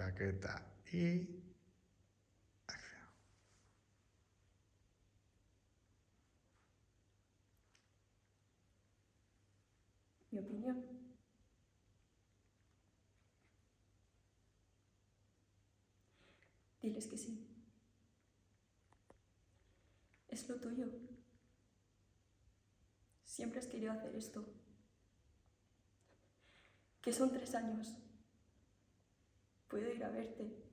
claqueta y... acción. Mi opinión. Diles que sí. Es lo tuyo. Siempre has querido hacer esto. Que son 3 años. Puedo ir a verte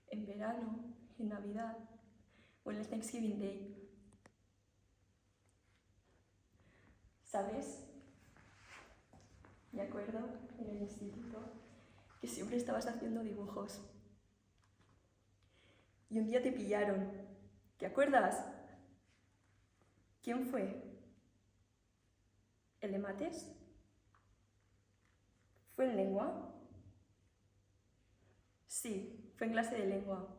en verano, en Navidad o en el Thanksgiving Day. ¿Sabes? Me acuerdo en el instituto que siempre estabas haciendo dibujos. Y un día te pillaron. ¿Te acuerdas? ¿Quién fue? ¿El de mates? ¿Fue en lengua? Sí, fue en clase de lengua.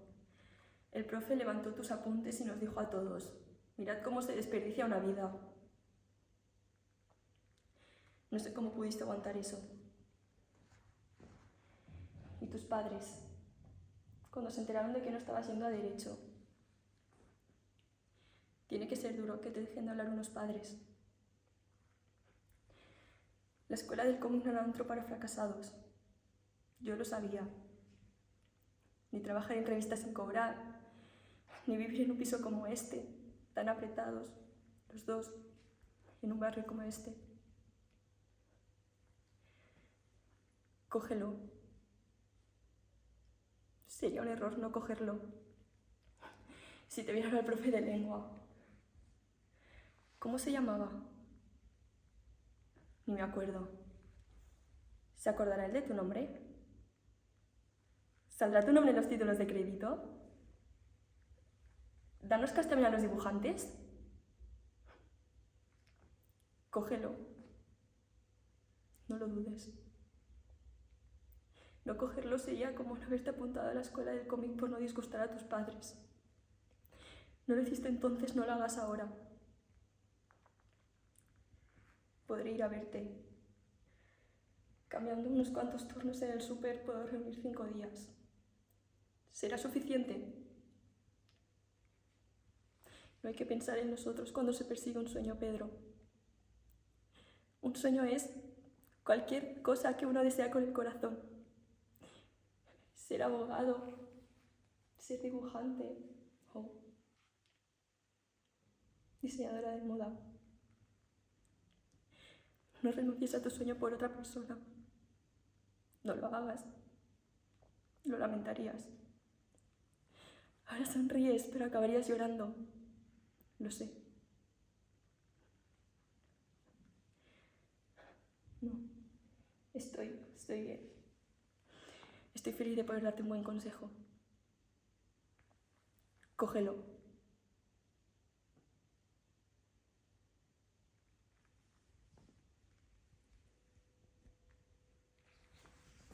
El profe levantó tus apuntes y nos dijo a todos: mirad cómo se desperdicia una vida. No sé cómo pudiste aguantar eso. ¿Y tus padres? Cuando se enteraron de que no estabas yendo a derecho. Tiene que ser duro que te dejen de hablar unos padres. La escuela del cómic no era un antro para fracasados. Yo lo sabía. Ni trabajar en revistas sin cobrar, ni vivir en un piso como este, tan apretados, los dos, en un barrio como este. Cógelo. Sería un error no cogerlo. Si te vieran al profe de lengua. ¿Cómo se llamaba? Ni me acuerdo. ¿Se acordará él de tu nombre? ¿Saldrá tu nombre en los títulos de crédito? ¿Danos castaña a los dibujantes? Cógelo. No lo dudes. No cogerlo sería como no haberte apuntado a la escuela del cómic por no disgustar a tus padres. No lo hiciste entonces, no lo hagas ahora. Podré ir a verte. Cambiando unos cuantos turnos en el súper puedo reunir 5 días. ¿Será suficiente? No hay que pensar en nosotros cuando se persigue un sueño, Pedro. Un sueño es cualquier cosa que uno desea con el corazón. Ser abogado, ser dibujante o diseñadora de moda. No renuncies a tu sueño por otra persona. No lo hagas. Lo lamentarías. Ahora sonríes, pero acabarías llorando. Lo sé. No. Estoy bien. Estoy feliz de poder darte un buen consejo. Cógelo.